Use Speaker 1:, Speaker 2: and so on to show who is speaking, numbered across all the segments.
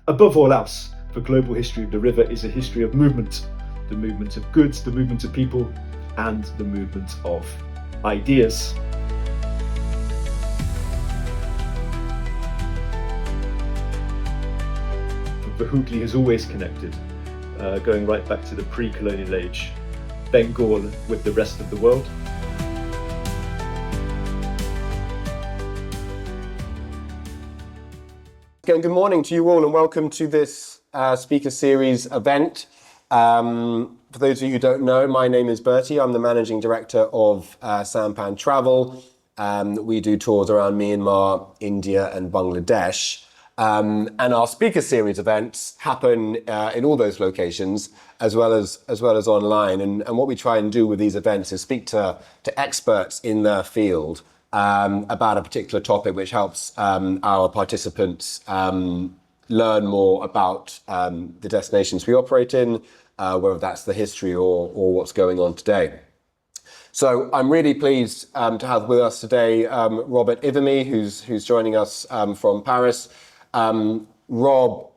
Speaker 1: Above all else, the global history of the river is a history of movement. The movement of goods, the movement of people, and the movement of ideas. The Hooghly has always connected, going right back to the pre-colonial age, Bengal with the rest of the world.
Speaker 2: Again, good morning to you all and welcome to this Speaker Series event. For those of you who don't know, my name is Bertie. I'm the Managing Director of Sampan Travel. We do tours around Myanmar, India and Bangladesh. And our Speaker Series events happen in all those locations as well as online. And what we try and do with these events is speak to experts in their field about a particular topic, which helps our participants learn more about the destinations we operate in, whether that's the history or what's going on today. So I'm really pleased to have with us today Robert Ivermee, who's joining us from Paris. Rob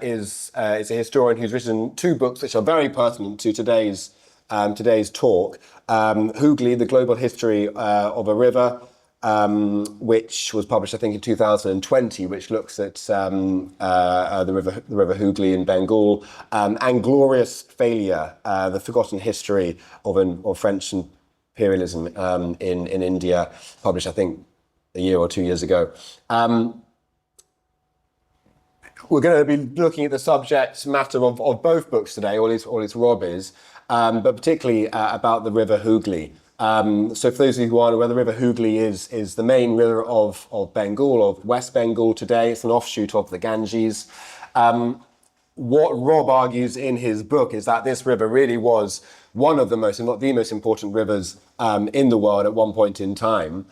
Speaker 2: is a historian who's written two books which are very pertinent to today's talk. Hooghly, The Global History of a River, which was published, I think, in 2020, which looks at the River Hooghly in Bengal, and Glorious Failure, The Forgotten History of French imperialism in India, published, I think, a year or 2 years ago. We're going to be looking at the subject matter of both books today, or at least Rob is, but particularly about the River Hooghly. So for those of you who aren't aware, the River Hooghly is the main river of Bengal, of West Bengal today. It's an offshoot of the Ganges. What Rob argues in his book is that this river really was one of the most, if not the most important rivers in the world at one point in time.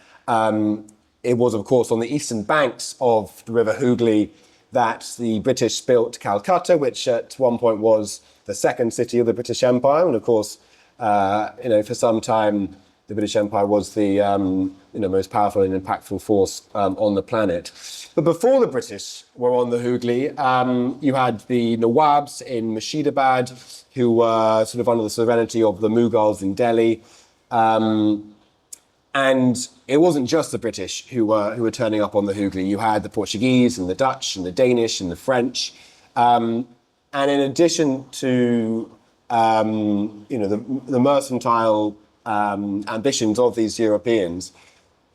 Speaker 2: It was, of course, on the eastern banks of the River Hooghly that the British built Calcutta, which at one point was the second city of the British Empire. And of course, for some time, the British Empire was the most powerful and impactful force on the planet. But before the British were on the Hooghly, you had the Nawabs in Murshidabad, who were sort of under the sovereignty of the Mughals in Delhi. And it wasn't just the British who were turning up on the Hooghly. You had the Portuguese and the Dutch and the Danish and the French. And in addition to the mercantile ambitions of these Europeans,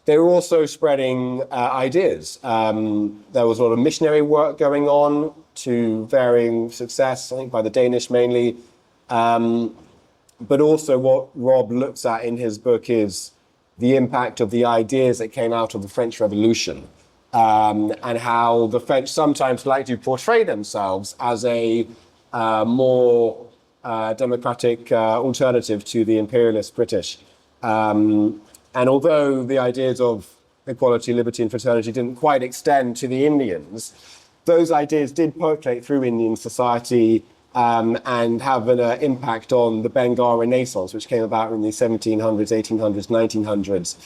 Speaker 2: they were also spreading ideas. There was a lot of missionary work going on to varying success, I think by the Danish mainly. But also what Rob looks at in his book is the impact of the ideas that came out of the French Revolution, and how the French sometimes like to portray themselves as a more democratic alternative to the imperialist British. And although the ideas of equality, liberty and fraternity didn't quite extend to the Indians, those ideas did percolate through Indian society and have an impact on the Bengal Renaissance, which came about in the 1700s, 1800s, 1900s,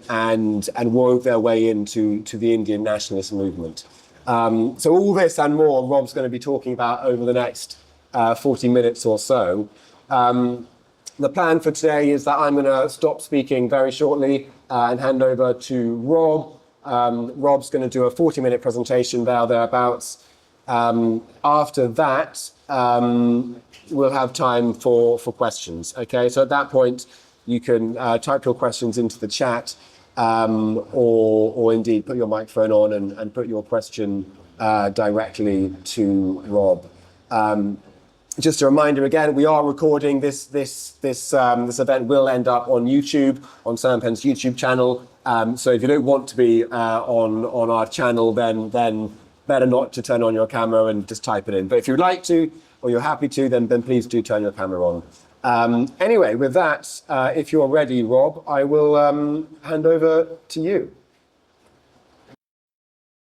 Speaker 2: and wove their way into the Indian nationalist movement. So all this and more, Rob's going to be talking about over the next 40 minutes or so. The plan for today is that I'm going to stop speaking very shortly and hand over to Rob. Rob's going to do a 40-minute presentation thereabouts. After that, we'll have time for questions. Okay, so at that point, you can type your questions into the chat, or indeed put your microphone on and put your question directly to Rob. Just a reminder again, we are recording this event will end up on YouTube, on Sampan's YouTube channel. So if you don't want to be on our channel, then better not to turn on your camera and just type it in. But if you'd like to, or you're happy to, then please do turn your camera on. Anyway, with that, if you're ready, Rob, I will hand over to you.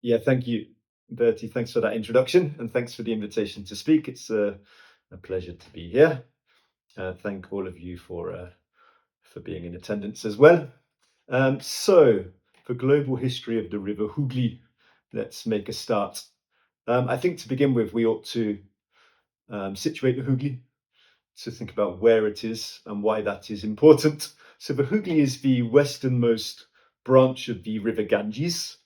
Speaker 1: Yeah, thank you, Bertie. Thanks for that introduction, and thanks for the invitation to speak. It's a pleasure to be here. Thank all of you for being in attendance as well. So, for global history of the River Hooghly, let's make a start. I think to begin with, we ought to situate the Hooghly, to think about where it is and why that is important. So the Hooghly is the westernmost branch of the River Ganges.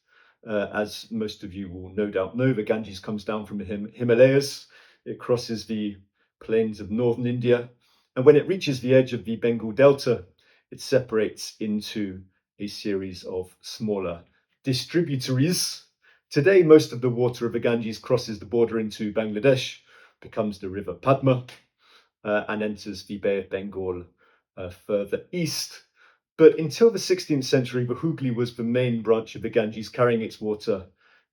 Speaker 1: As most of you will no doubt know, the Ganges comes down from the Himalayas. It crosses the plains of northern India. And when it reaches the edge of the Bengal Delta, it separates into a series of smaller distributaries. Today, most of the water of the Ganges crosses the border into Bangladesh, becomes the River Padma, and enters the Bay of Bengal further east. But until the 16th century, the Hooghly was the main branch of the Ganges, carrying its water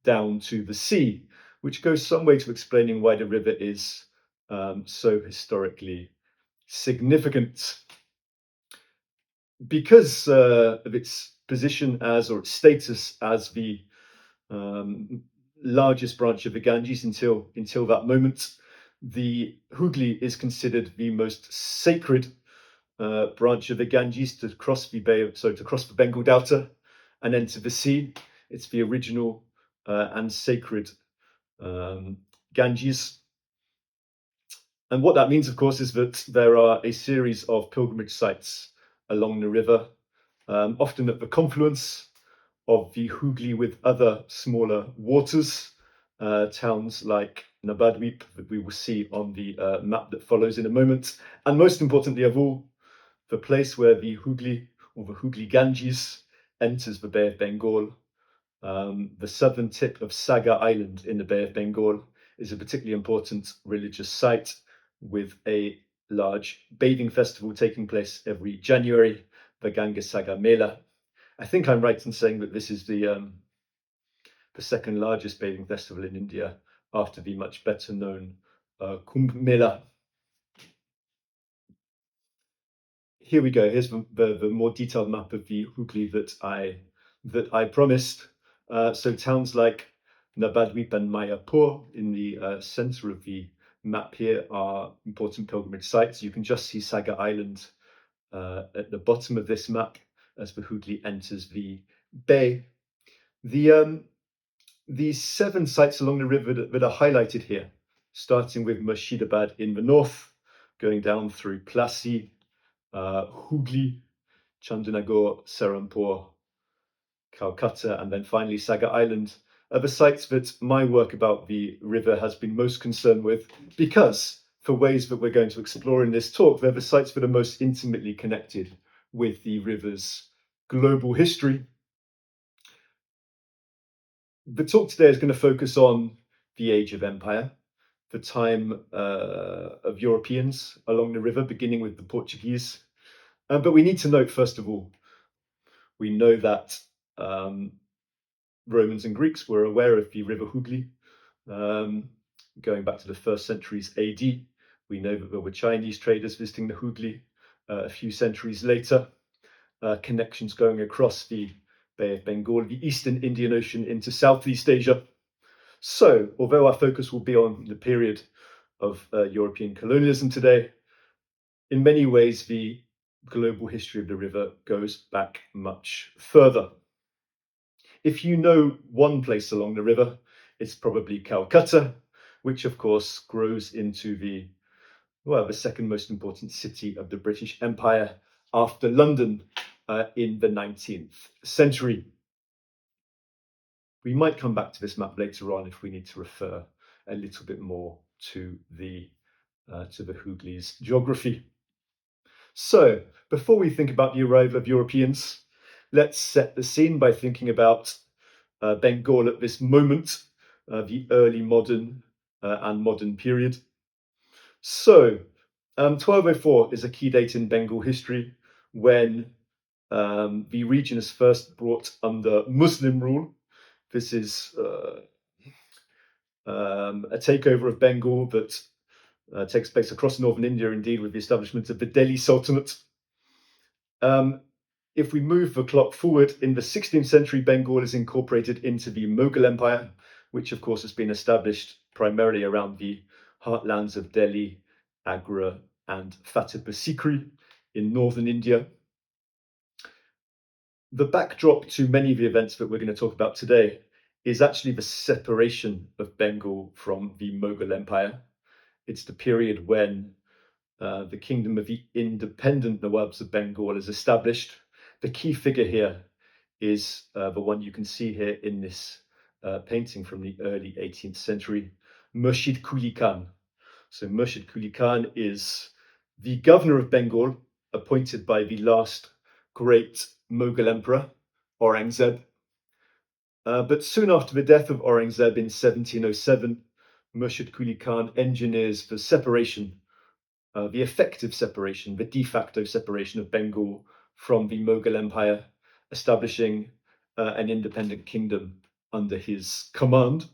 Speaker 1: down to the sea, which goes some way to explaining why the river is so historically significant. Because of its position as, or its status as, the largest branch of the Ganges until that moment, the Hooghly is considered the most sacred branch of the Ganges to cross the to cross the Bengal Delta and enter the sea. It's the original and sacred Ganges. And what that means, of course, is that there are a series of pilgrimage sites along the river, often at the confluence of the Hooghly with other smaller waters, towns like Nabadwip that we will see on the map that follows in a moment. And most importantly of all, the place where the Hooghly, or the Hooghly Ganges, enters the Bay of Bengal. The southern tip of Saga Island in the Bay of Bengal is a particularly important religious site with a large bathing festival taking place every January, the Ganga Sagar Mela. I think I'm right in saying that this is the second largest bathing festival in India after the much better known Kumbh Mela. Here we go. Here's the more detailed map of the Hooghly that I promised. So towns like Nabadwip and Mayapur in the center of the map here are important pilgrimage sites. You can just see Saga Island at the bottom of this map as the Hooghly enters the bay. The 7 sites along the river that are highlighted here, starting with Murshidabad in the north, going down through Plassey, Hooghly, Chandernagore, Serampore, Calcutta, and then finally Saga Island, are the sites that my work about the river has been most concerned with, because for ways that we're going to explore in this talk, they're the sites that are most intimately connected with the river's global history. The talk today is going to focus on the age of empire, the time of Europeans along the river, beginning with the Portuguese. But we need to note, first of all, we know that Romans and Greeks were aware of the River Hooghly, going back to the 1st centuries AD. We know that there were Chinese traders visiting the Hooghly a few centuries later, connections going across the Bay of Bengal, the eastern Indian Ocean into Southeast Asia. So, although our focus will be on the period of European colonialism today, in many ways the global history of the river goes back much further. If you know one place along the river, it's probably Calcutta, which of course grows into the second most important city of the British Empire after London in the 19th century. We might come back to this map later on if we need to refer a little bit more to the Hooghly's geography. So, before we think about the arrival of Europeans, let's set the scene by thinking about Bengal at this moment, the early modern and modern period. So, 1204 is a key date in Bengal history when the region is first brought under Muslim rule. This is a takeover of Bengal that takes place across northern India, indeed, with the establishment of the Delhi Sultanate. If we move the clock forward, in the 16th century, Bengal is incorporated into the Mughal Empire, which of course has been established primarily around the heartlands of Delhi, Agra, and Fatehpur Sikri in northern India. The backdrop to many of the events that we're going to talk about today is actually the separation of Bengal from the Mughal Empire. It's the period when the kingdom of the independent Nawabs of Bengal is established. The key figure here is the one you can see here in this painting from the early 18th century, Murshid Quli Khan. So Murshid Quli Khan is the governor of Bengal, appointed by the last great Mughal emperor, Aurangzeb. But soon after the death of Aurangzeb in 1707, Murshid Quli Khan engineers the separation, the effective separation, the de facto separation of Bengal from the Mughal Empire, establishing an independent kingdom under his command.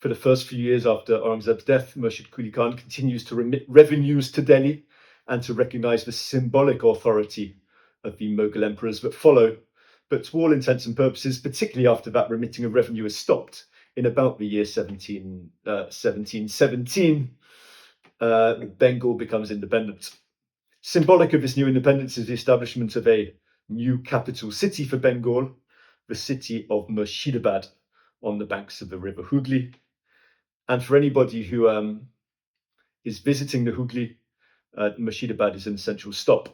Speaker 1: For the first few years after Aurangzeb's death, Murshid Quli Khan continues to remit revenues to Delhi and to recognize the symbolic authority of the Mughal emperors that follow. But to all intents and purposes, particularly after that remitting of revenue is stopped in about the year 1717, Bengal becomes independent. Symbolic of this new independence is the establishment of a new capital city for Bengal, the city of Murshidabad, on the banks of the River Hooghly. And for anybody who is visiting the Hooghly, Murshidabad is an essential stop.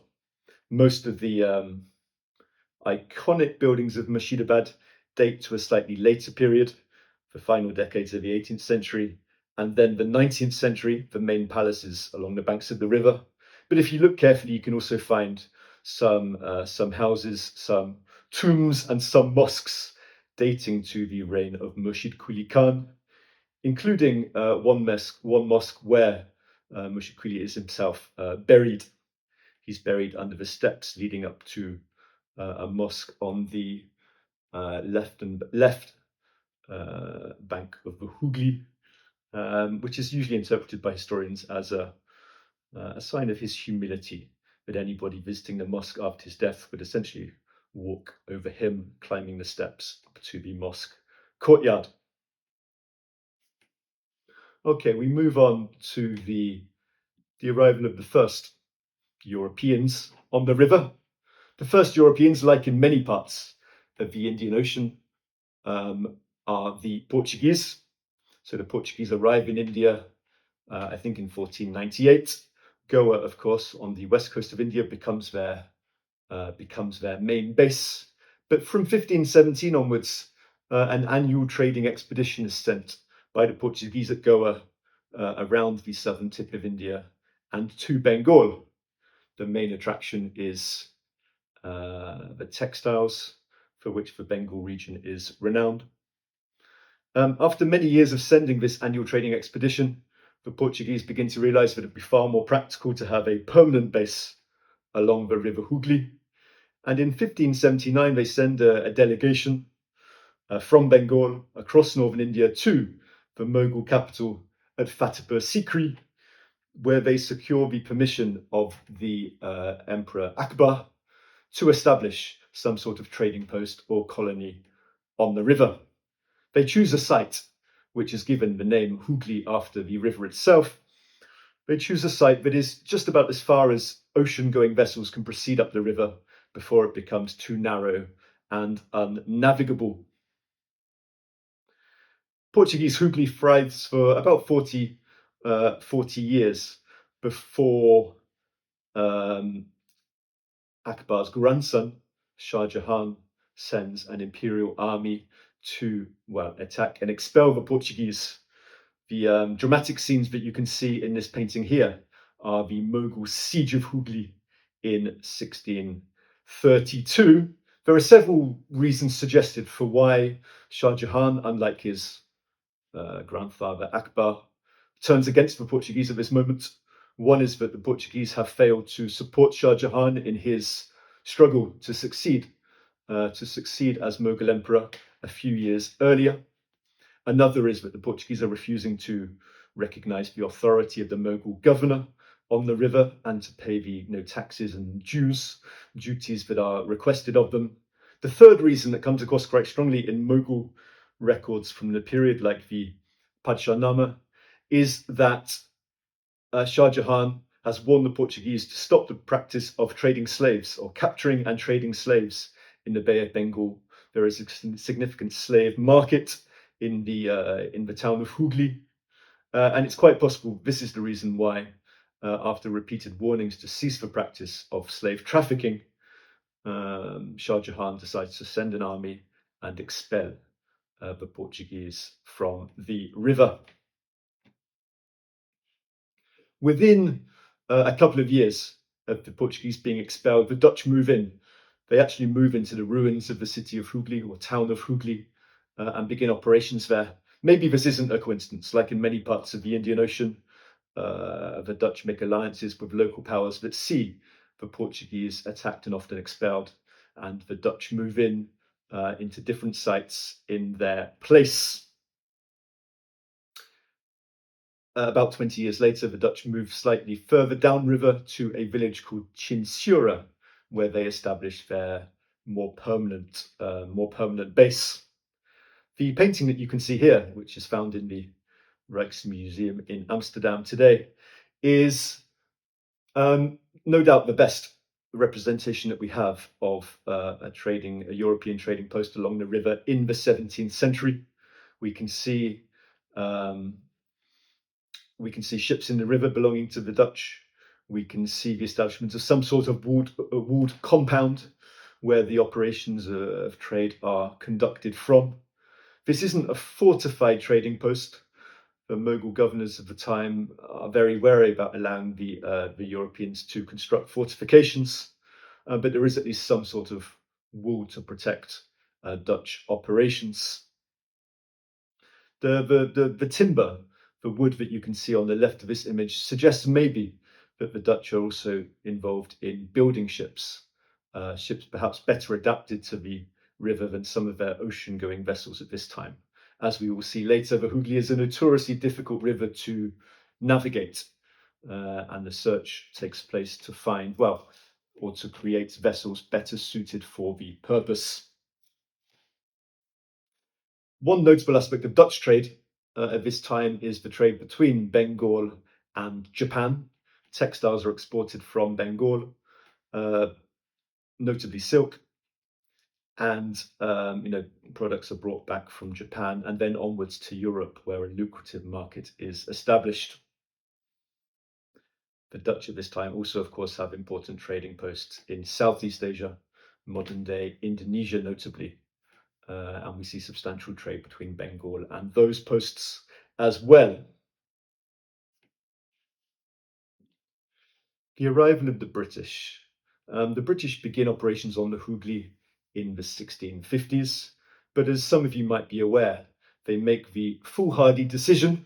Speaker 1: Most of the iconic buildings of Murshidabad date to a slightly later period, the final decades of the 18th century, and then the 19th century, the main palaces along the banks of the river. But if you look carefully, you can also find some houses, some tombs, and some mosques dating to the reign of Murshid Quli Khan, including one mosque where Murshid Quli is himself buried. He's buried under the steps leading up to a mosque on the left bank of the Hooghly, which is usually interpreted by historians as a sign of his humility, that anybody visiting the mosque after his death would essentially walk over him, climbing the steps up to the mosque courtyard. Okay, we move on to the arrival of the first Europeans on the river. The first Europeans, like in many parts of the Indian Ocean, are the Portuguese. So the Portuguese arrive in India, I think in 1498. Goa, of course, on the west coast of India, becomes their main base. But from 1517 onwards, an annual trading expedition is sent by the Portuguese at Goa around the southern tip of India and to Bengal. The main attraction is the textiles, for which the Bengal region is renowned. After many years of sending this annual trading expedition, the Portuguese begin to realize that it would be far more practical to have a permanent base along the River Hooghly. And in 1579, they send a delegation from Bengal across northern India to the Mughal capital at Fatehpur Sikri, where they secure the permission of the Emperor Akbar to establish some sort of trading post or colony on the river. They choose a site which is given the name Hooghly after the river itself. They choose a site that is just about as far as ocean-going vessels can proceed up the river before it becomes too narrow and unnavigable. Portuguese Hooghly thrives for about 40 years before Akbar's grandson, Shah Jahan, sends an imperial army to, attack and expel the Portuguese. The dramatic scenes that you can see in this painting here are the Mughal siege of Hooghly in 1632. There are several reasons suggested for why Shah Jahan, unlike his grandfather Akbar, turns against the Portuguese at this moment. One is that the Portuguese have failed to support Shah Jahan in his struggle to succeed as Mughal emperor a few years earlier. Another is that the Portuguese are refusing to recognize the authority of the Mughal governor on the river and to pay the taxes and duties that are requested of them. The third reason that comes across quite strongly in Mughal records from the period, like the Padshahnama, is that Shah Jahan has warned the Portuguese to stop the practice of trading slaves or capturing and trading slaves in the Bay of Bengal, There is a significant slave market in the town of Hooghly, and it's quite possible this is the reason why, after repeated warnings to cease the practice of slave trafficking, Shah Jahan decides to send an army and expel the Portuguese from the river. Within a couple of years of the Portuguese being expelled, the Dutch move in. They actually move into the ruins of the city of Hooghly, or town of Hooghly, and begin operations there. Maybe this isn't a coincidence. Like in many parts of the Indian Ocean, the Dutch make alliances with local powers that see the Portuguese attacked and often expelled, and the Dutch move in into different sites in their place. About 20 years later, the Dutch moved slightly further downriver to a village called Chinsura, where they established their more permanent base. The painting that you can see here, which is found in the Rijksmuseum in Amsterdam today, is no doubt the best representation that we have of a European trading post along the river in the 17th century. We can see ships in the river belonging to the Dutch. We can see the establishment of some sort of walled compound where the operations of trade are conducted from. This isn't a fortified trading post. The Mughal governors of the time are very wary about allowing the Europeans to construct fortifications, but there is at least some sort of wall to protect Dutch operations. The timber, the wood that you can see on the left of this image, suggests maybe that the Dutch are also involved in building ships, ships perhaps better adapted to the river than some of their ocean-going vessels at this time. As we will see later, the Hooghly is a notoriously difficult river to navigate, and the search takes place to find, or to create vessels better suited for the purpose. One notable aspect of Dutch trade at this time is the trade between Bengal and Japan. Textiles are exported from Bengal, notably silk, and products are brought back from Japan and then onwards to Europe, where a lucrative market is established. The Dutch at this time also, of course, have important trading posts in Southeast Asia, modern-day Indonesia notably, and we see substantial trade between Bengal and those posts as well. The arrival of the British. The British begin operations on the Hooghly in the 1650s, but as some of you might be aware, they make the foolhardy decision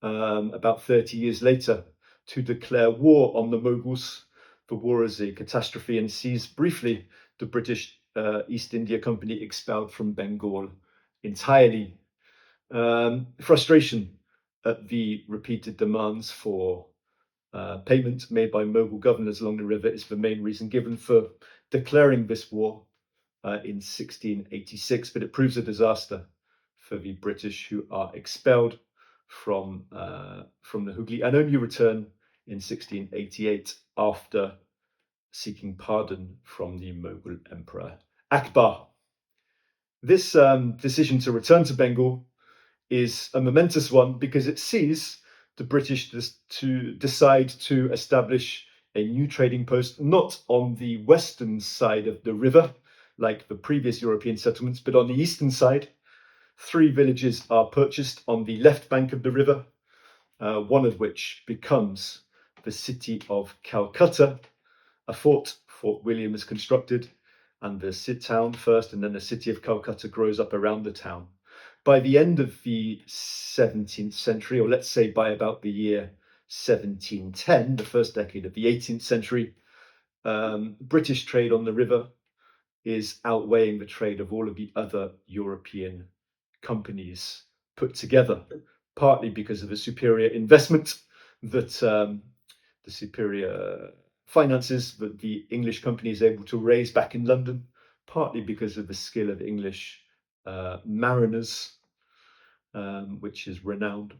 Speaker 1: about 30 years later to declare war on the Mughals. The war is a catastrophe and sees briefly the British East India Company expelled from Bengal entirely. Frustration at the repeated demands for payment made by Mughal governors along the river is the main reason given for declaring this war in 1686, but it proves a disaster for the British, who are expelled from the Hooghly and only return in 1688 after seeking pardon from the Mughal Emperor Akbar. This decision to return to Bengal is a momentous one because it sees the British to decide to establish a new trading post, not on the western side of the river, like the previous European settlements, but on the eastern side. 3 villages are purchased on the left bank of the river, one of which becomes the city of Calcutta. A Fort William, is constructed, and the town first, and then the city of Calcutta grows up around the town. By the end of the 17th century, or let's say by about the year 1710, the first decade of the 18th century, British trade on the river is outweighing the trade of all of the other European companies put together, partly because of the superior investment that the superior finances that the English company is able to raise back in London, partly because of the skill of English mariners, which is renowned.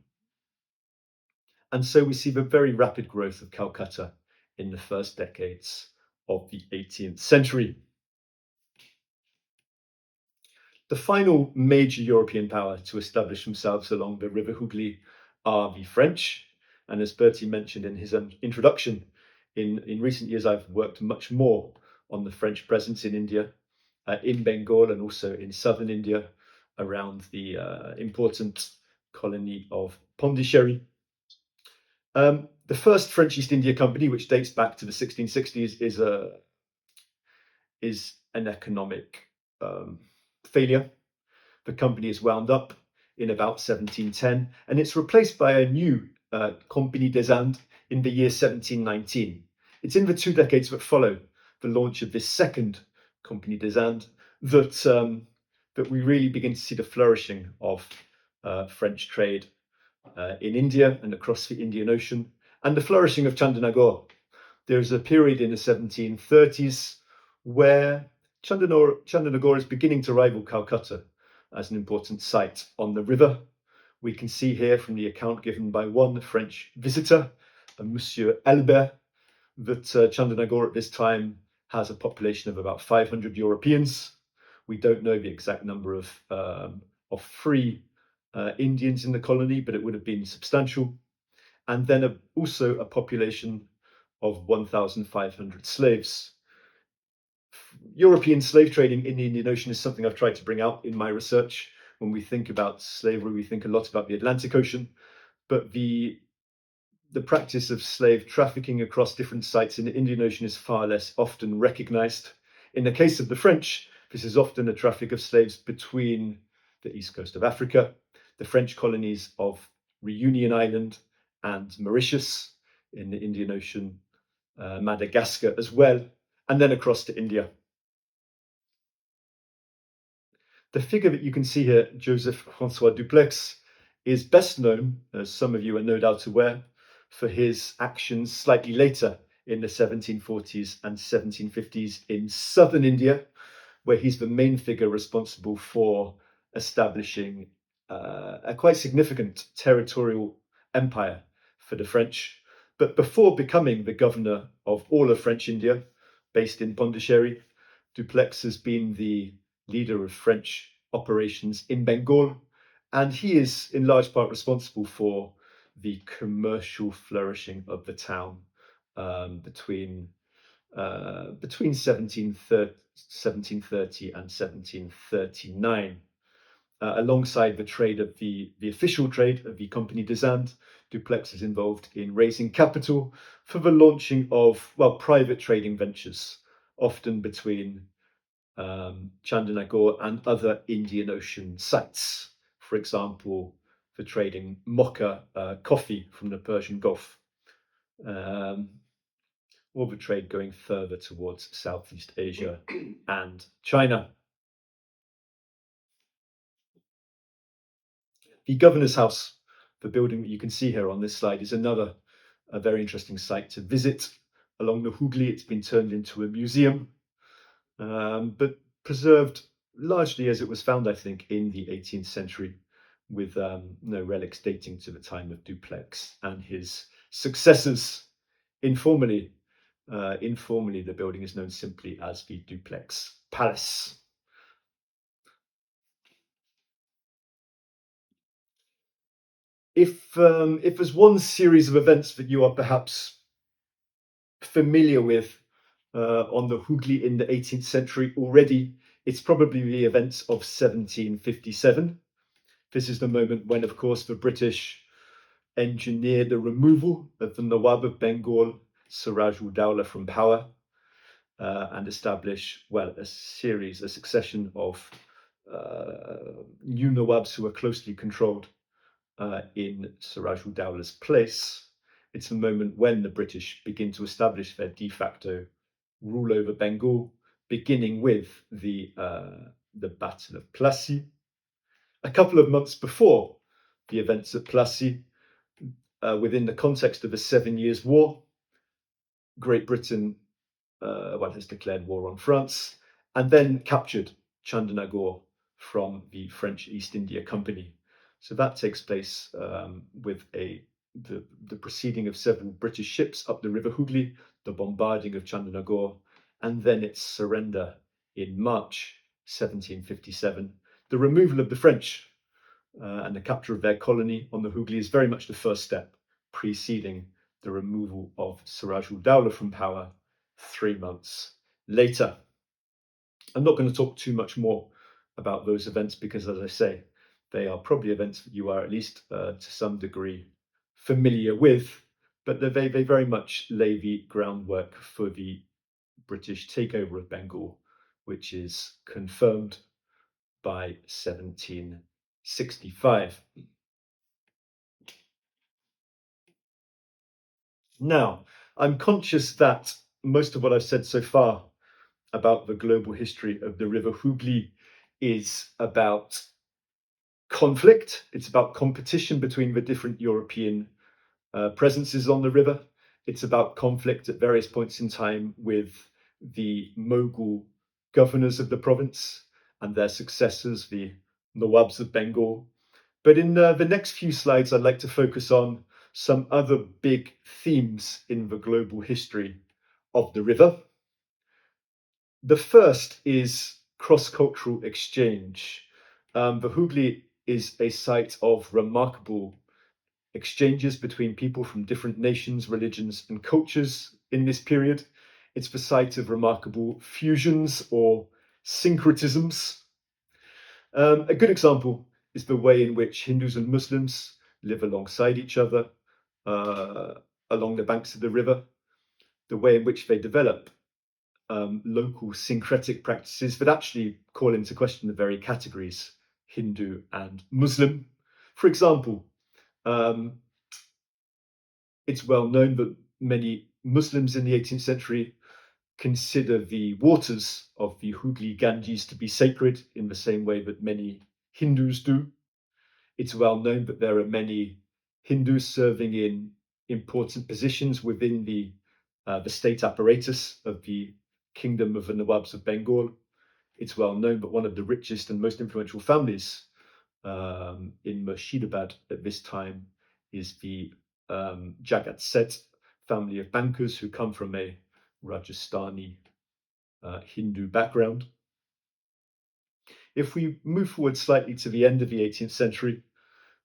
Speaker 1: And so we see the very rapid growth of Calcutta in the first decades of the 18th century. The final major European power to establish themselves along the River Hooghly are the French. And as Bertie mentioned in his introduction, in recent years, I've worked much more on the French presence in India, in Bengal, and also in southern India, around the important colony of Pondicherry. The first French East India Company, which dates back to the 1660s, is an economic failure. The company is wound up in about 1710, and it's replaced by a new Compagnie des Indes in the year 1719. It's in the 2 decades that follow the launch of this second Compagnie des Indes that we really begin to see the flourishing of French trade in India and across the Indian Ocean, and the flourishing of Chandernagore. There's a period in the 1730s where Chandernagore is beginning to rival Calcutta as an important site on the river. We can see here from the account given by one French visitor, Monsieur Albert, that Chandernagore at this time has a population of about 500 Europeans. We don't know the exact number of free Indians in the colony, but it would have been substantial. And then also a population of 1,500 slaves. European slave trading in the Indian Ocean is something I've tried to bring out in my research. When we think about slavery, we think a lot about the Atlantic Ocean, but the practice of slave trafficking across different sites in the Indian Ocean is far less often recognized. In the case of the French, this is often a traffic of slaves between the east coast of Africa, the French colonies of Reunion Island and Mauritius in the Indian Ocean, Madagascar as well, and then across to India. The figure that you can see here, Joseph Francois Dupleix, is best known, as some of you are no doubt aware, for his actions slightly later in the 1740s and 1750s in southern India, where he's the main figure responsible for establishing a quite significant territorial empire for the French. But before becoming the governor of all of French India, based in Pondicherry, Dupleix has been the leader of French operations in Bengal, and he is in large part responsible for the commercial flourishing of the town between 1730 and 1739. Alongside the trade of the official trade of the Compagnie des Indes, Dupleix is involved in raising capital for the launching of, private trading ventures, often between Chandernagore and other Indian Ocean sites. For example, for trading mocha coffee from the Persian Gulf, or the trade going further towards Southeast Asia and China. The Governor's House, the building that you can see here on this slide, is another very interesting site to visit. Along the Hooghly, it's been turned into a museum, but preserved largely as it was found, I think, in the 18th century, with no relics dating to the time of Dupleix and his successors. Informally, the building is known simply as the Dupleix Palace. If there's one series of events that you are perhaps familiar with on the Hooghly in the 18th century already, it's probably the events of 1757. This is the moment when, of course, the British engineered the removal of the Nawab of Bengal, Siraj-ud-Dowlah, from power and establish, a succession of new Nawabs who were closely controlled in Siraj-ud-Dowlah's place. It's a moment when the British begin to establish their de facto rule over Bengal, beginning with the Battle of Plassey. A couple of months before the events at Plassey, within the context of the 7 Years' War, Great Britain has declared war on France and then captured Chandernagore from the French East India Company. So that takes place with the proceeding of several British ships up the River Hooghly, the bombarding of Chandernagore, and then its surrender in March 1757. the removal of the French and the capture of their colony on the Hooghly is very much the first step, preceding the removal of Siraj-ud-Dowlah from power 3 months later. I'm not going to talk too much more about those events because, as I say, they are probably events that you are at least to some degree familiar with, but they very much lay the groundwork for the British takeover of Bengal, which is confirmed by 1765. Now, I'm conscious that most of what I've said so far about the global history of the River Hooghly is about conflict. It's about competition between the different European presences on the river. It's about conflict at various points in time with the Mughal governors of the province and their successors, the Nawabs of Bengal. But in the next few slides, I'd like to focus on some other big themes in the global history of the river. The first is cross-cultural exchange. The Hooghly is a site of remarkable exchanges between people from different nations, religions, and cultures in this period. It's the site of remarkable fusions or syncretisms. A good example is the way in which Hindus and Muslims live alongside each other along the banks of the river, the way in which they develop local syncretic practices that actually call into question the very categories Hindu and Muslim. For example, it's well known that many Muslims in the 18th century consider the waters of the Hooghly Ganges to be sacred in the same way that many Hindus do. It's well known that there are many Hindus serving in important positions within the state apparatus of the Kingdom of the Nawabs of Bengal. It's well known that one of the richest and most influential families in Murshidabad at this time is the Jagat Seth family of bankers who come from a Rajasthani Hindu background. If we move forward slightly to the end of the 18th century,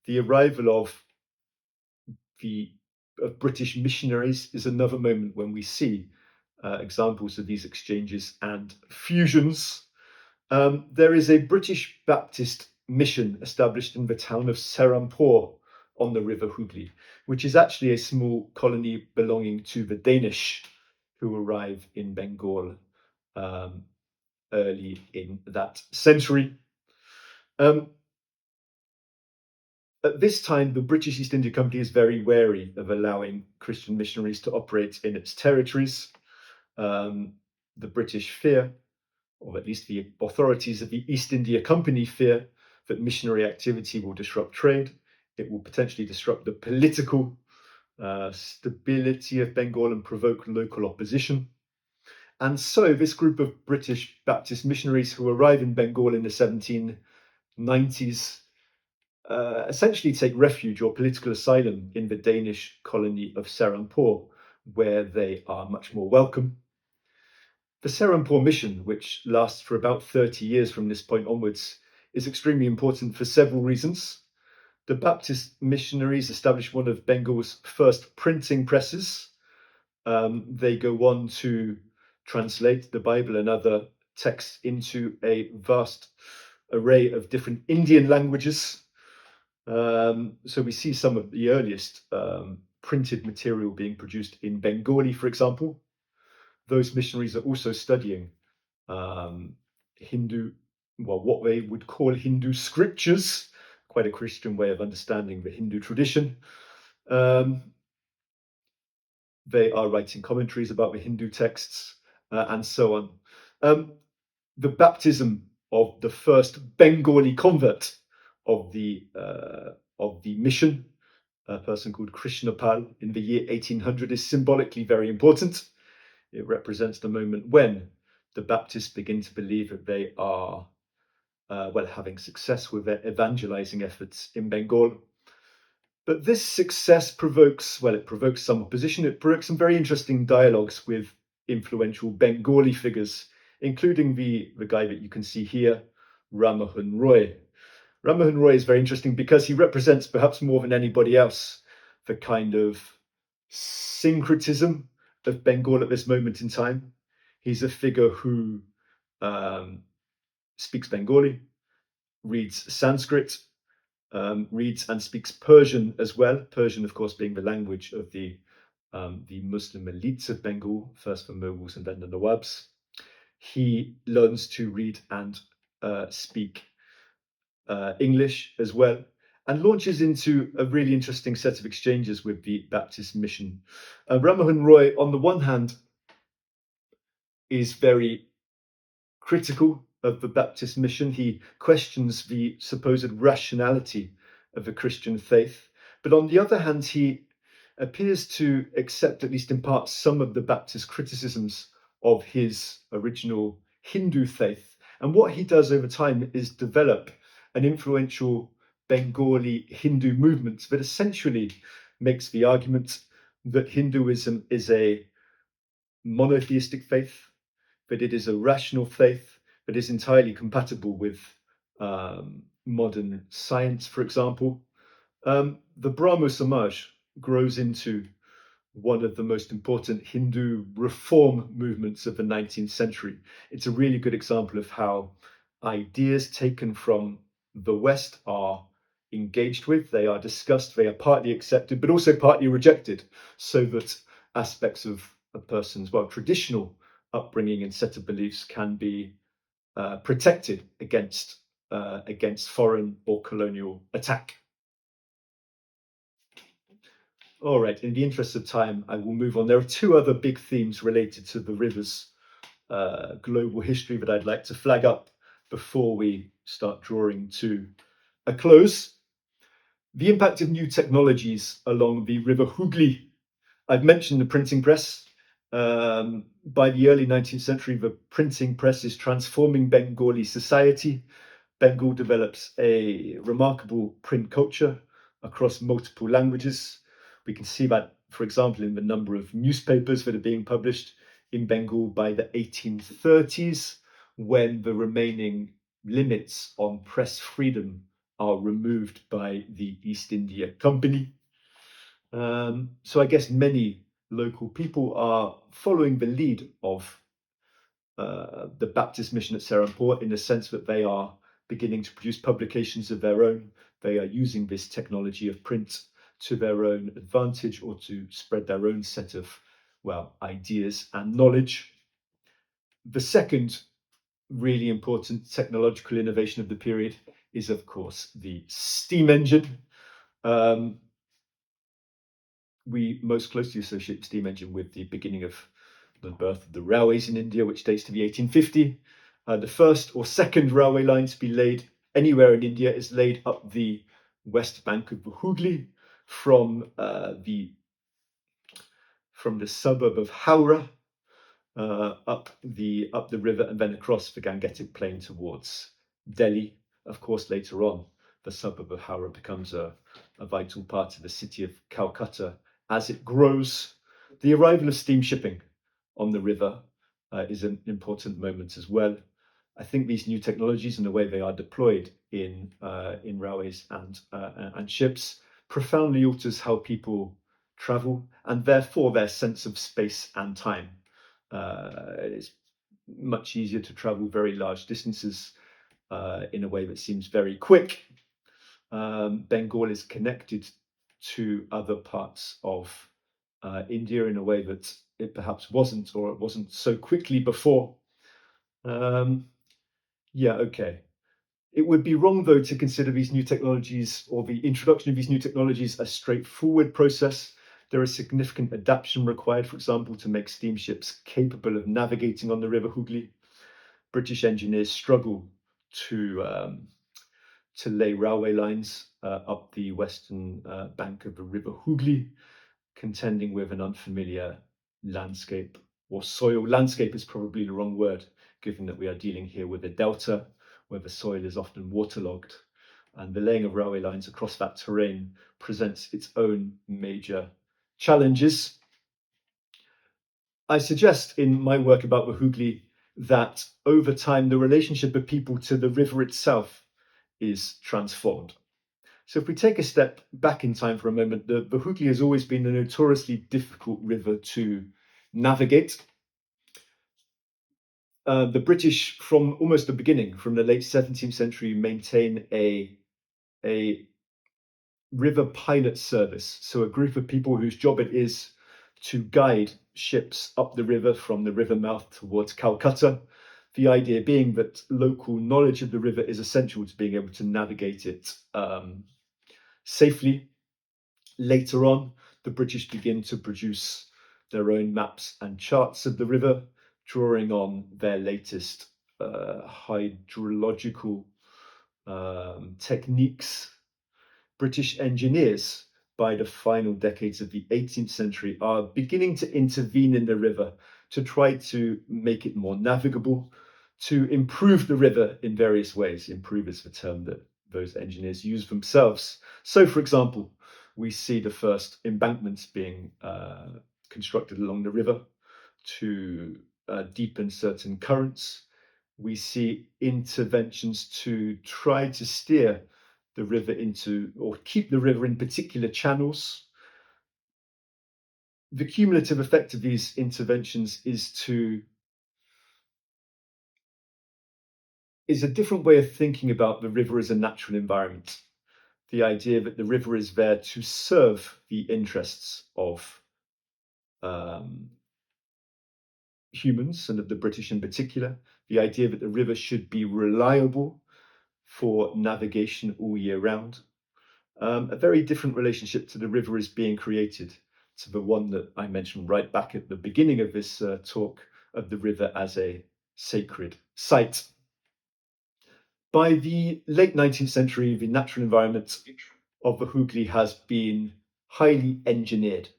Speaker 1: the arrival of British missionaries is another moment when we see examples of these exchanges and fusions. There is a British Baptist mission established in the town of Serampore on the River Hooghly, which is actually a small colony belonging to the Danish who arrive in Bengal early in that century. At this time, the British East India Company is very wary of allowing Christian missionaries to operate in its territories. The British fear, or at least the authorities of the East India Company fear, that missionary activity will disrupt trade. It will potentially disrupt the political stability of Bengal and provoke local opposition. And so this group of British Baptist missionaries who arrive in Bengal in the 1790s essentially take refuge or political asylum in the Danish colony of Serampore, where they are much more welcome. The Serampore mission, which lasts for about 30 years from this point onwards, is extremely important for several reasons. The Baptist missionaries established one of Bengal's first printing presses. They go on to translate the Bible and other texts into a vast array of different Indian languages. So we see some of the earliest printed material being produced in Bengali, for example. Those missionaries are also studying Hindu, well, what they would call Hindu scriptures, quite a Christian way of understanding the Hindu tradition. They are writing commentaries about the Hindu texts and so on. The baptism of the first Bengali convert of the mission, a person called Krishnapal, in the year 1800, is symbolically very important. It represents the moment when the Baptists begin to believe that they are having success with their evangelizing efforts in Bengal. But this success provokes some opposition. It provokes some very interesting dialogues with influential Bengali figures, including the guy that you can see here, Rammohun Roy. Rammohun Roy is very interesting because he represents, perhaps more than anybody else, the kind of syncretism of Bengal at this moment in time. He's a figure who speaks Bengali, reads Sanskrit, reads and speaks Persian as well. Persian, of course, being the language of the Muslim elites of Bengal, first the Mughals and then the Nawabs. He learns to read and speak English as well, and launches into a really interesting set of exchanges with the Baptist mission. Rammohun Roy, on the one hand, is very critical of the Baptist mission. He questions the supposed rationality of the Christian faith. But on the other hand, he appears to accept, at least in part, some of the Baptist criticisms of his original Hindu faith. And what he does over time is develop an influential Bengali Hindu movement that essentially makes the argument that Hinduism is a monotheistic faith, that it is a rational faith that is entirely compatible with modern science, for example. The Brahmo Samaj grows into one of the most important Hindu reform movements of the 19th century. It's a really good example of how ideas taken from the West are engaged with, they are discussed, they are partly accepted, but also partly rejected, so that aspects of a person's, well, traditional upbringing and set of beliefs can be protected against foreign or colonial attack. All right, in the interest of time, I will move on. There are two other big themes related to the river's global history that I'd like to flag up before we start drawing to a close. The impact of new technologies along the River Hooghly. I've mentioned the printing press. By the early 19th century, the printing press is transforming Bengali society. Bengal develops a remarkable print culture across multiple languages. We can see that, for example, in the number of newspapers that are being published in Bengal by the 1830s, when the remaining limits on press freedom are removed by the East India Company. So I guess many local people are following the lead of the Baptist mission at Serampore, in the sense that they are beginning to produce publications of their own. They are using this technology of print to their own advantage, or to spread their own set of, well, ideas and knowledge. The second really important technological innovation of the period is, of course, the steam engine. We most closely associate the steam engine with the beginning of the birth of the railways in India, which dates to the 1850. The first or second railway line to be laid anywhere in India is laid up the west bank of the Hooghly from the suburb of Howrah up the river and then across the Gangetic Plain towards Delhi. Of course, later on, the suburb of Howrah becomes a vital part of the city of Calcutta as it grows. The arrival of steam shipping on the river is an important moment as well. I think these new technologies and the way they are deployed in railways and ships profoundly alters how people travel, and therefore their sense of space and time. It's much easier to travel very large distances in a way that seems very quick. Bengal is connected to other parts of India in a way that it perhaps wasn't, or it wasn't so quickly before. Okay. It would be wrong, though, to consider these new technologies, or the introduction of these new technologies, a straightforward process. There is significant adaptation required, for example, to make steamships capable of navigating on the River Hooghly. British engineers struggle to lay railway lines up the western bank of the River Hooghly, contending with an unfamiliar landscape, or soil. Landscape is probably the wrong word, given that we are dealing here with a delta where the soil is often waterlogged, and the laying of railway lines across that terrain presents its own major challenges. I suggest in my work about the Hooghly that over time the relationship of people to the river itself is transformed. So if we take a step back in time for a moment, the Hooghly has always been a notoriously difficult river to navigate. The British, from almost the beginning, from the late 17th century, maintain a river pilot service. So a group of people whose job it is to guide ships up the river from the river mouth towards Calcutta. The idea being that local knowledge of the river is essential to being able to navigate it safely. Later on, the British begin to produce their own maps and charts of the river, drawing on their latest hydrological techniques. British engineers, by the final decades of the 18th century, are beginning to intervene in the river to try to make it more navigable, to improve the river in various ways. Improve is the term that those engineers use themselves. So, for example, we see the first embankments being constructed along the river to deepen certain currents. We see interventions to try to steer the river into, or keep the river in particular channels. The cumulative effect of these interventions is a different way of thinking about the river as a natural environment. The idea that the river is there to serve the interests of humans and of the British in particular. The idea that the river should be reliable for navigation all year round. A very different relationship to the river is being created to the one that I mentioned right back at the beginning of this talk, of the river as a sacred site. By the late 19th century, the natural environment of the Hooghly has been highly engineered.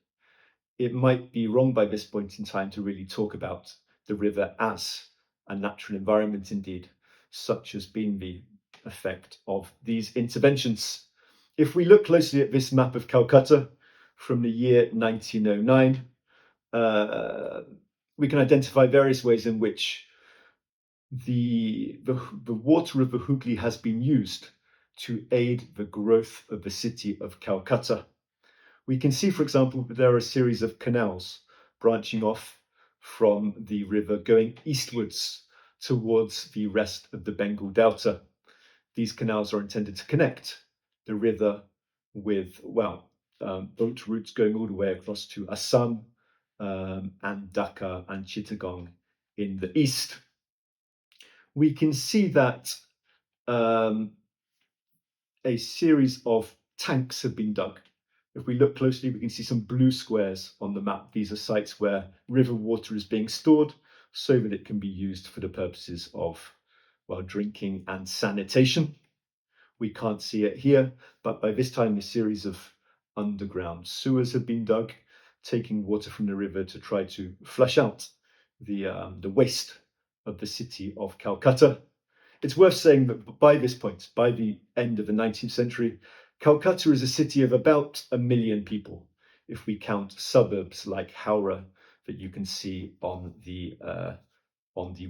Speaker 1: It might be wrong by this point in time to really talk about the river as a natural environment indeed. Such has been the effect of these interventions. If we look closely at this map of Calcutta from the year 1909, we can identify various ways in which the water of the Hooghly has been used to aid the growth of the city of Calcutta. We can see, for example, that there are a series of canals branching off from the river going eastwards towards the rest of the Bengal Delta. These canals are intended to connect the river with, boat routes going all the way across to Assam and Dhaka and Chittagong in the east. We can see that a series of tanks have been dug. If we look closely, we can see some blue squares on the map. These are sites where river water is being stored so that it can be used for the purposes of, drinking and sanitation. We can't see it here, but by this time, a series of underground sewers have been dug, taking water from the river to try to flush out the waste of the city of Calcutta. It's worth saying that by this point, by the end of the 19th century, Calcutta is a city of about 1 million people, if we count suburbs like Howrah that you can see on the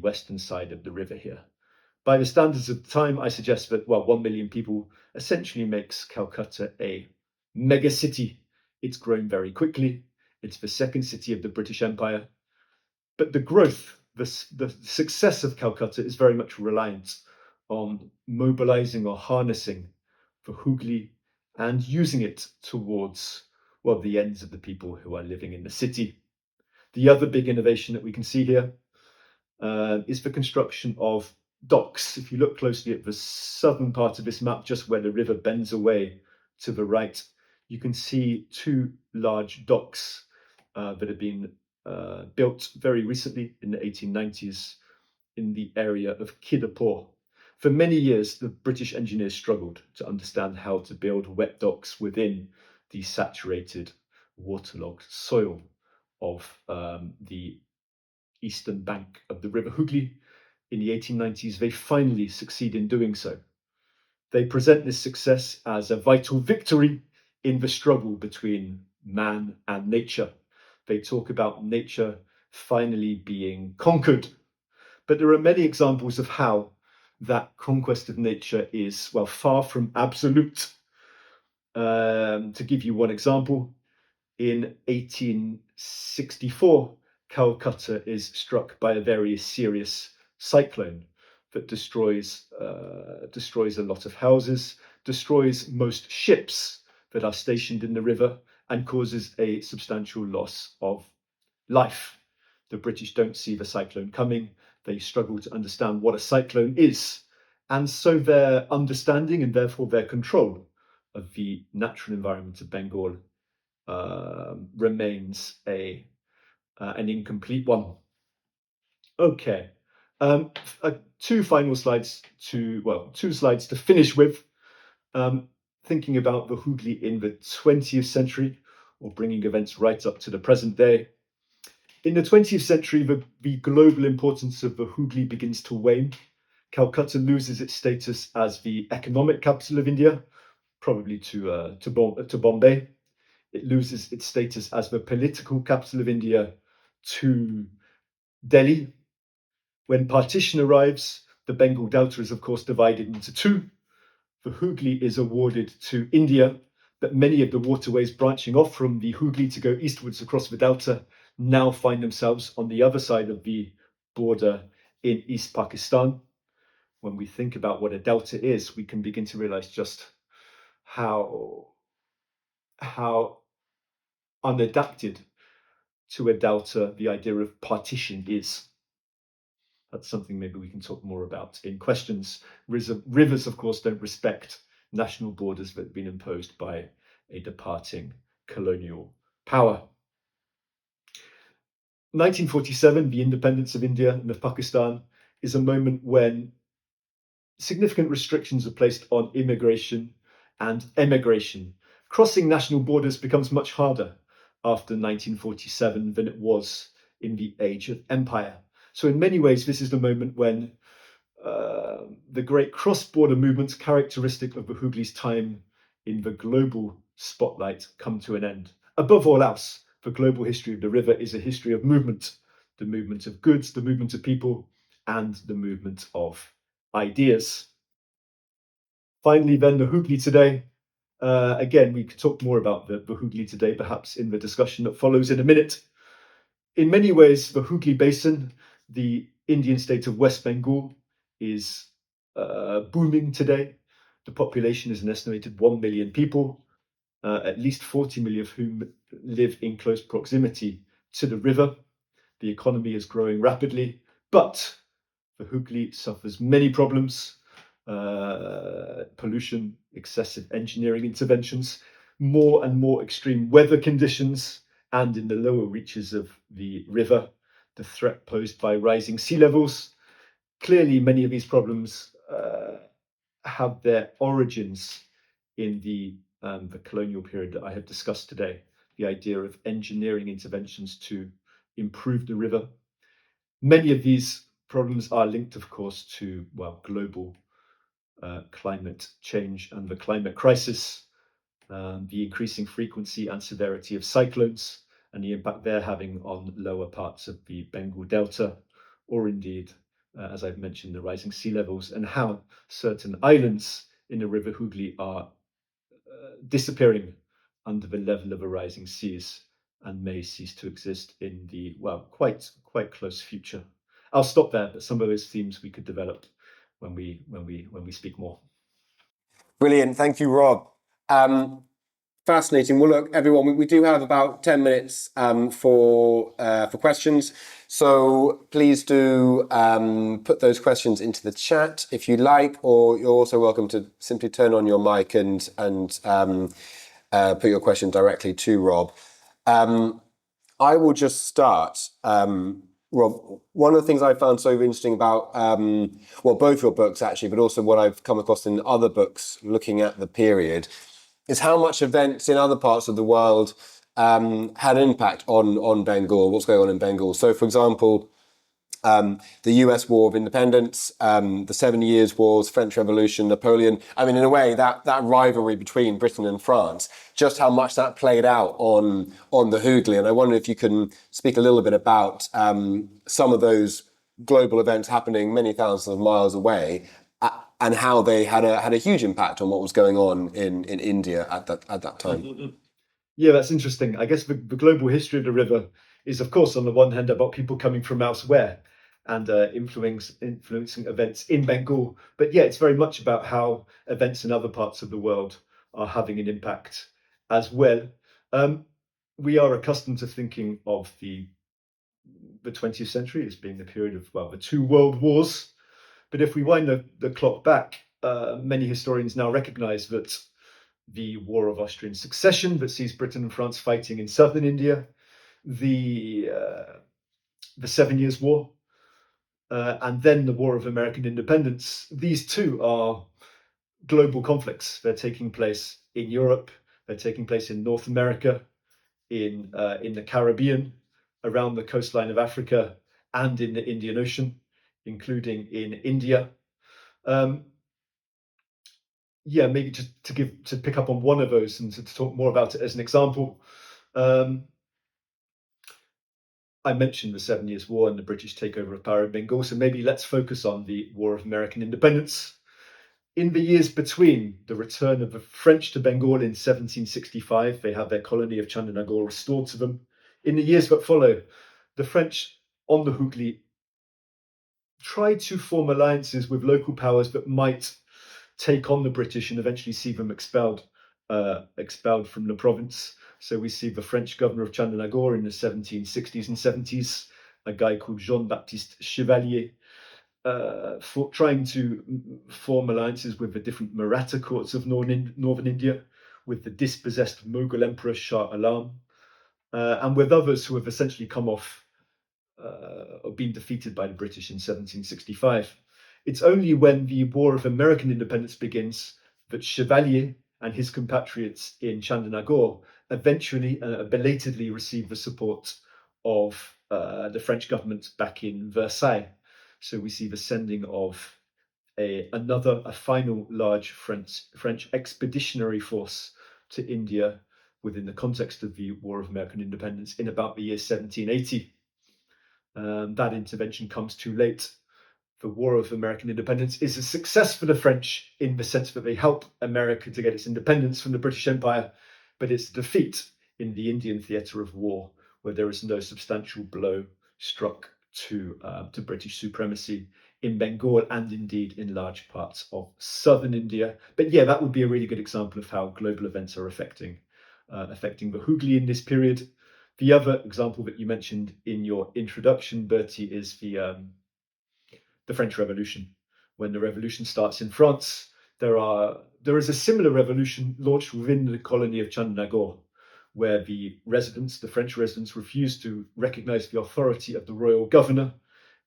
Speaker 1: western side of the river here. By the standards of the time, I suggest that, 1 million people essentially makes Calcutta a mega city. It's grown very quickly. It's the second city of the British Empire. But the growth, the success of Calcutta is very much reliant on mobilizing or harnessing the Hooghly and using it towards, the ends of the people who are living in the city. The other big innovation that we can see here is the construction of docks. If you look closely at the southern part of this map, just where the river bends away to the right, you can see two large docks that have been built very recently in the 1890s in the area of Kidapur. For many years, the British engineers struggled to understand how to build wet docks within the saturated, waterlogged soil of the eastern bank of the River Hooghly. In the 1890s, they finally succeed in doing so. They present this success as a vital victory in the struggle between man and nature. They talk about nature finally being conquered. But there are many examples of how that conquest of nature is, well, far from absolute. To give you one example, in 1864, Calcutta is struck by a very serious cyclone that destroys a lot of houses, destroys most ships that are stationed in the river, and causes a substantial loss of life. The British don't see the cyclone coming. They struggle to understand what a cyclone is. And so their understanding and therefore their control of the natural environment of Bengal remains an incomplete one. Okay, two slides to finish with. Thinking about the Hooghly in the 20th century, or bringing events right up to the present day. In the 20th century, the global importance of the Hooghly begins to wane. Calcutta loses its status as the economic capital of India, probably to Bombay. It loses its status as the political capital of India to Delhi. When partition arrives, the Bengal Delta is, of course, divided into two. The Hooghly is awarded to India, but many of the waterways branching off from the Hooghly to go eastwards across the Delta now find themselves on the other side of the border in East Pakistan. When we think about what a delta is, we can begin to realize just how unadapted to a delta the idea of partition is. That's something maybe we can talk more about in questions. Rivers, of course, don't respect national borders that have been imposed by a departing colonial power. 1947, the independence of India and of Pakistan, is a moment when significant restrictions are placed on immigration and emigration. Crossing national borders becomes much harder after 1947 than it was in the age of empire. So in many ways, this is the moment when the great cross-border movements characteristic of the Hooghly's time in the global spotlight come to an end. Above all else, the global history of the river is a history of movement, the movement of goods, the movement of people, and the movement of ideas. Finally, then, the Hooghly today. Again, we could talk more about the Hooghly today, perhaps in the discussion that follows in a minute. In many ways, the Hooghly Basin, the Indian state of West Bengal, is booming today. The population is an estimated 1 million people, at least 40 million of whom live in close proximity to the river. The economy is growing rapidly, but the Hooghly suffers many problems. Pollution, excessive engineering interventions, more and more extreme weather conditions, and in the lower reaches of the river, the threat posed by rising sea levels. Clearly, many of these problems have their origins in the colonial period that I have discussed today, the idea of engineering interventions to improve the river. Many of these problems are linked, of course, to, well, global climate change and the climate crisis, the increasing frequency and severity of cyclones, and the impact they're having on lower parts of the Bengal Delta, or indeed, as I've mentioned, the rising sea levels, and how certain islands in the River Hooghly are disappearing under the level of the rising seas and may cease to exist in the, well, quite close future. I'll stop there, but some of those themes we could develop when we speak more.
Speaker 2: Brilliant. Thank you, Rob. Fascinating. Well, look, everyone, we do have about 10 minutes for questions. So please do put those questions into the chat if you like, or you're also welcome to simply turn on your mic and put your question directly to Rob. I will just start. Rob, one of the things I found so interesting about, both your books actually, but also what I've come across in other books looking at the period, is how much events in other parts of the world had an impact on Bengal, what's going on in Bengal. So, for example, the US War of Independence, the 70 Years' Wars, French Revolution, Napoleon. I mean, in a way, that rivalry between Britain and France, just how much that played out on the Hooghly. And I wonder if you can speak a little bit about some of those global events happening many thousands of miles away, and how they had a huge impact on what was going on in India at that time.
Speaker 1: Yeah, that's interesting. I guess the global history of the river is, of course, on the one hand about people coming from elsewhere and influencing events in Bengal. But yeah, it's very much about how events in other parts of the world are having an impact as well. Um, we are accustomed to thinking of the 20th century as being the period of, well, the two world wars. But if we wind the clock back, many historians now recognize that the War of Austrian Succession that sees Britain and France fighting in southern India, the Seven Years' War, and then the War of American Independence. These two are global conflicts. They're taking place in Europe. They're taking place in North America, in the Caribbean, around the coastline of Africa, and in the Indian Ocean, including in India. Um, yeah, maybe just to pick up on one of those and to talk more about it as an example. Um, I mentioned the Seven Years' War and the British takeover of power in Bengal, so maybe let's focus on the War of American Independence. In the years between the return of the French to Bengal in 1765, they had their colony of Chandernagore restored to them. In the years that follow, the French on the Hooghly tried to form alliances with local powers that might take on the British and eventually see them expelled from the province. So we see the French governor of Chandernagore in the 1760s and 70s, a guy called Jean-Baptiste Chevalier, trying to form alliances with the different Maratha courts of northern India, with the dispossessed Mughal emperor Shah Alam, and with others who have essentially come off or been defeated by the British in 1765. It's only when the War of American Independence begins that Chevalier and his compatriots in Chandernagore eventually belatedly receive the support of the French government back in Versailles. So we see the sending of a final large French expeditionary force to India within the context of the War of American Independence in about the year 1780. That intervention comes too late. The War of American Independence is a success for the French in the sense that they help America to get its independence from the British Empire, but it's a defeat in the Indian theatre of war, where there is no substantial blow struck to British supremacy in Bengal and indeed in large parts of southern India. But yeah, that would be a really good example of how global events are affecting the Hooghly in this period. The other example that you mentioned in your introduction, Bertie, is the French Revolution. When the revolution starts in France, there is a similar revolution launched within the colony of Chandernagore, where the French residents, refused to recognize the authority of the royal governor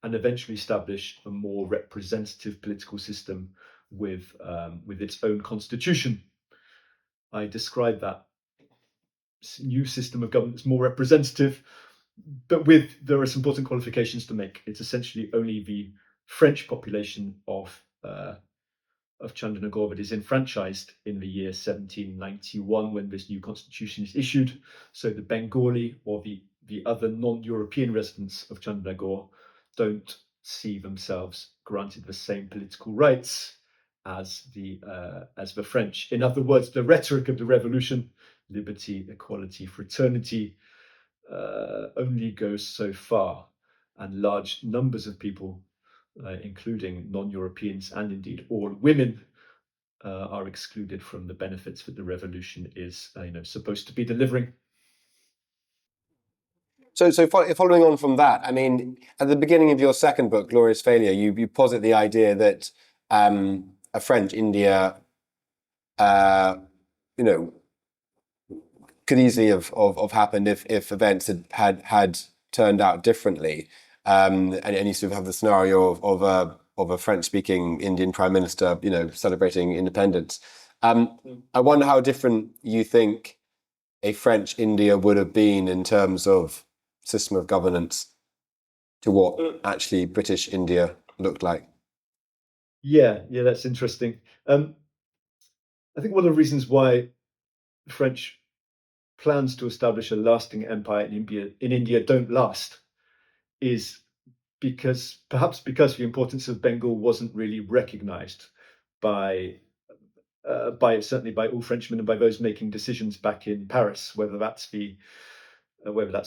Speaker 1: and eventually establish a more representative political system with its own constitution. I describe that new system of government as more representative, but there are some important qualifications to make. It's essentially only the French population of Chandernagore that is enfranchised in the year 1791 when this new constitution is issued. So the Bengali or the other non-European residents of Chandernagore don't see themselves granted the same political rights as the French. In other words, the rhetoric of the revolution, liberty, equality, fraternity, only goes so far, and large numbers of people, including non-Europeans and indeed all women, are excluded from the benefits that the revolution is, supposed to be delivering.
Speaker 2: So following on from that, I mean, at the beginning of your second book, Glorious Failure, you posit the idea that a French India, you know, could easily have happened if events had turned out differently, and you sort of have the scenario of a French-speaking Indian prime minister, celebrating independence. I wonder how different you think a French India would have been in terms of system of governance to what actually British India looked like.
Speaker 1: Yeah, that's interesting. I think one of the reasons why the French plans to establish a lasting empire in India don't last is perhaps because the importance of Bengal wasn't really recognized by certainly by all Frenchmen and by those making decisions back in Paris, whether that's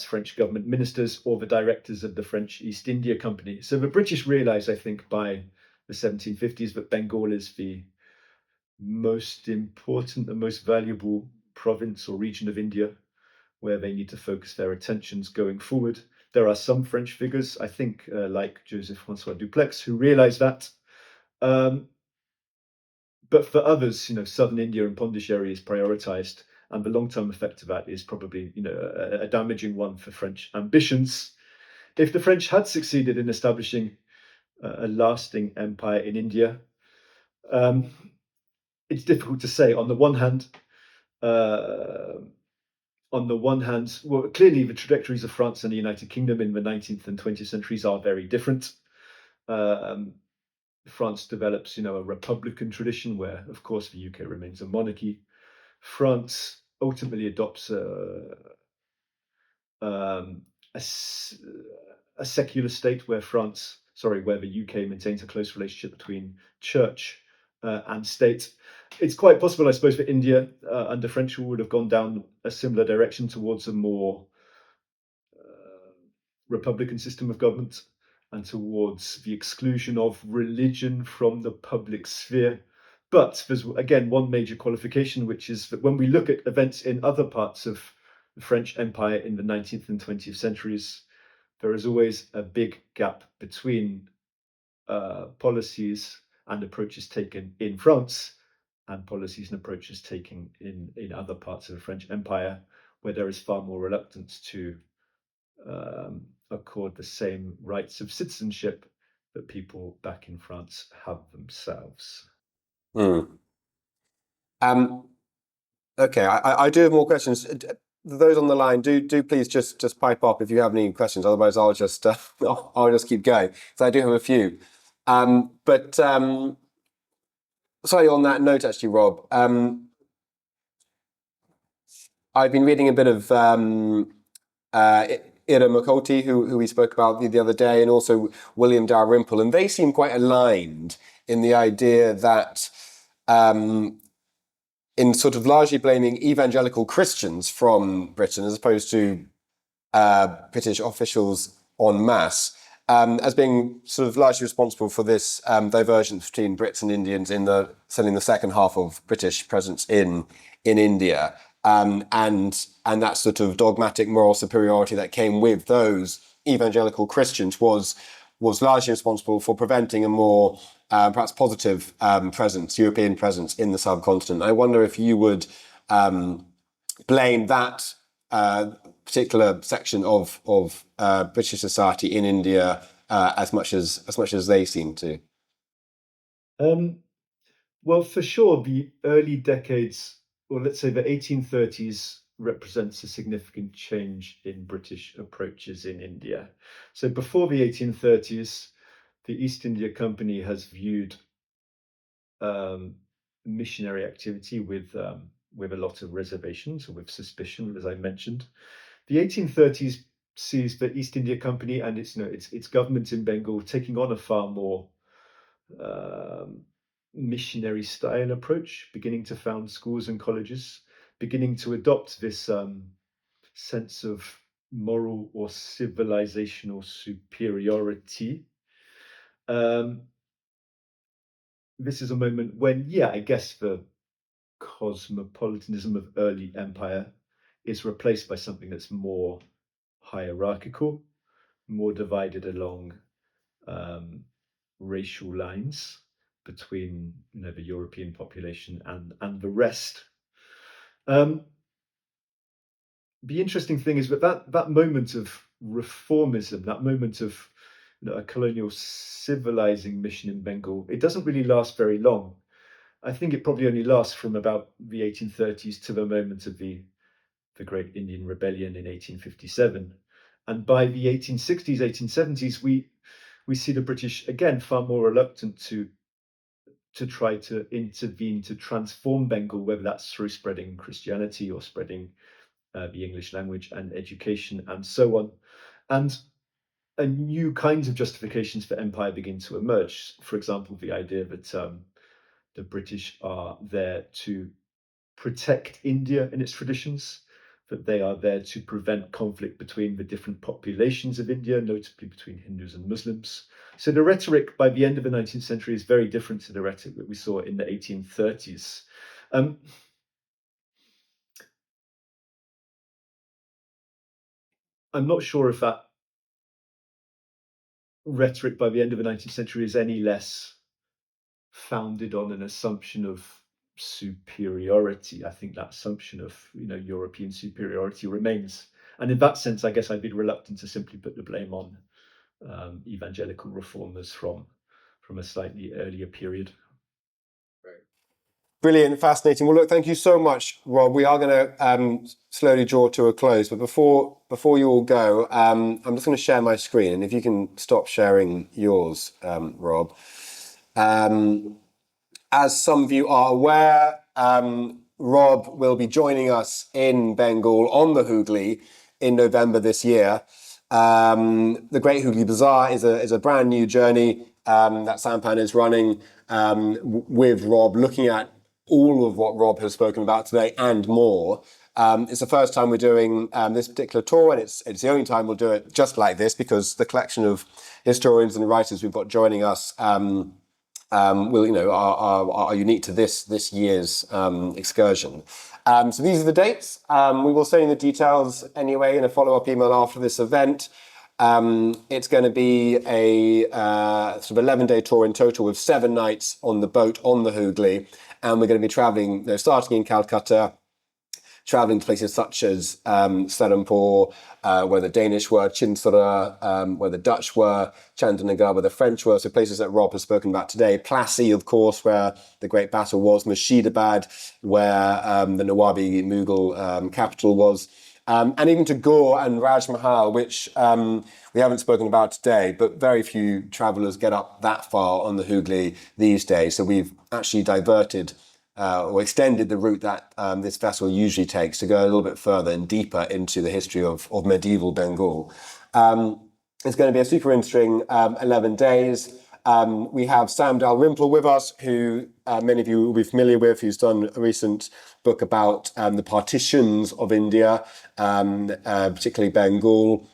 Speaker 1: French government ministers or the directors of the French East India Company. So the British realized, I think, by the 1750s that Bengal is the most important and most valuable province or region of India where they need to focus their attentions going forward. There are some French figures, I think, like Joseph Francois Dupleix, who realize that. But for others, southern India and Pondicherry is prioritized, and the long-term effect of that is probably, a damaging one for French ambitions. If the French had succeeded in establishing a lasting empire in India, it's difficult to say. On the one hand, well, clearly the trajectories of France and the United Kingdom in the 19th and 20th centuries are very different. France develops, a republican tradition where, of course, the UK remains a monarchy. France ultimately adopts a secular state where the UK maintains a close relationship between church and state. It's quite possible, I suppose, that India under French rule would have gone down a similar direction towards a more republican system of government and towards the exclusion of religion from the public sphere. But there's, again, one major qualification, which is that when we look at events in other parts of the French Empire in the 19th and 20th centuries, there is always a big gap between policies and approaches taken in France and policies and approaches taken in other parts of the French Empire, where there is far more reluctance to accord the same rights of citizenship that people back in France have themselves.
Speaker 2: Okay, I do have more questions. Those on the line, do please just pipe up if you have any questions. Otherwise, I'll just keep going because I do have a few. But sorry, on that note, actually, Rob, I've been reading a bit of Ira Makoti, who we spoke about the other day, and also William Dalrymple, and they seem quite aligned in the idea that in sort of largely blaming evangelical Christians from Britain as opposed to British officials en masse as being sort of largely responsible for this divergence between Brits and Indians certainly in the second half of British presence in India. And that sort of dogmatic moral superiority that came with those evangelical Christians was largely responsible for preventing a more perhaps positive European presence in the subcontinent. I wonder if you would blame that particular section of British society in India as much as they seem to.
Speaker 1: Well, for sure, the early decades, or let's say the 1830s, represents a significant change in British approaches in India. So before the 1830s, the East India Company has viewed missionary activity with a lot of reservations or with suspicion, as I mentioned. The 1830s sees the East India Company and its government in Bengal taking on a far more missionary style approach, beginning to found schools and colleges, beginning to adopt this sense of moral or civilizational superiority. This is a moment when, I guess the cosmopolitanism of early empire is replaced by something that's more hierarchical, more divided along racial lines between the European population and the rest. The interesting thing is that moment of reformism, that moment of a colonial civilizing mission in Bengal, it doesn't really last very long. I think it probably only lasts from about the 1830s to the moment of the Great Indian Rebellion in 1857. And by the 1860s, 1870s, we see the British again far more reluctant to try to intervene to transform Bengal, whether that's through spreading Christianity or spreading the English language and education and so on. And and new kinds of justifications for empire begin to emerge. For example, the idea that the British are there to protect India and its traditions, that they are there to prevent conflict between the different populations of India, notably between Hindus and Muslims. So the rhetoric by the end of the 19th century is very different to the rhetoric that we saw in the 1830s. I'm not sure if that rhetoric by the end of the 19th century is any less founded on an assumption of superiority. I think that assumption of European superiority remains, and in that sense, I guess I'd be reluctant to simply put the blame on evangelical reformers from a slightly earlier period.
Speaker 2: Brilliant, fascinating. Well, look, thank you so much, Rob. We are going to slowly draw to a close, but before you all go, I'm just going to share my screen, and if you can stop sharing yours, Rob. As some of you are aware, Rob will be joining us in Bengal on the Hooghly in November this year. The Great Hooghly Bazaar is a brand new journey that Sampan is running with Rob, looking at all of what Rob has spoken about today and more. It's the first time we're doing this particular tour, and it's the only time we'll do it just like this, because the collection of historians and writers we've got joining us are unique to this year's excursion. So these are the dates. We will send you the details anyway in a follow-up email after this event. It's going to be a sort of 11-day tour in total with 7 nights on the boat on the Hooghly, and we're going to be travelling, starting in Calcutta, travelling to places such as Serampore, where the Danish were, Chinsara, where the Dutch were, Chandanagar, where the French were, so places that Rob has spoken about today. Plassey, of course, where the great battle was, Murshidabad, where the Nawabi Mughal capital was, and even to Gore and Raj Mahal, which we haven't spoken about today, but very few travellers get up that far on the Hooghly these days, so we've actually diverted or extended the route that this vessel usually takes to go a little bit further and deeper into the history of medieval Bengal. It's going to be a super interesting 11 days. We have Sam Dalrymple with us, who many of you will be familiar with, who's done a recent book about the partitions of India, particularly Bengal.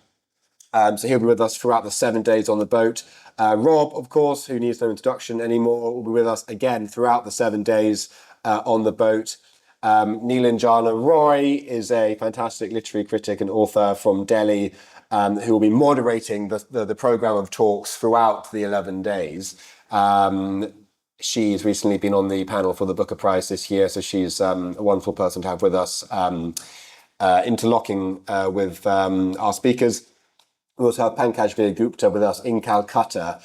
Speaker 2: So he'll be with us throughout the 7 days on the boat. Rob, of course, who needs no introduction anymore, will be with us again throughout the 7 days on the boat. Nilanjana Roy is a fantastic literary critic and author from Delhi, who will be moderating the programme of talks throughout the 11 days. She's recently been on the panel for the Booker Prize this year, so she's a wonderful person to have with us, interlocking with our speakers. We also have Pankaj Gupta with us in Calcutta,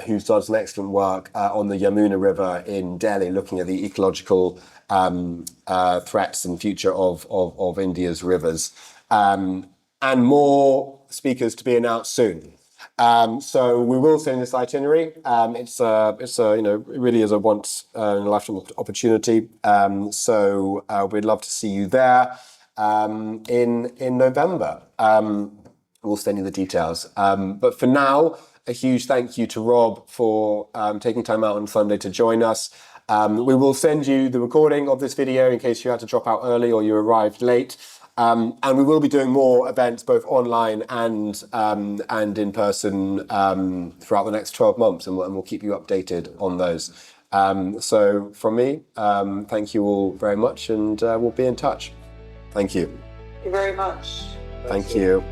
Speaker 2: who's done some excellent work on the Yamuna River in Delhi, looking at the ecological threats and future of India's rivers. And more speakers to be announced soon. So we will send this itinerary. It's it really is a once in a lifetime opportunity. So we'd love to see you there in November. We'll send you the details. But for now, a huge thank you to Rob for taking time out on Sunday to join us. We will send you the recording of this video in case you had to drop out early or you arrived late. And we will be doing more events both online and in person throughout the next 12 months, and we'll keep you updated on those. So from me, thank you all very much, and we'll be in touch. Thank you.
Speaker 3: Thank you very much.
Speaker 2: Thank you.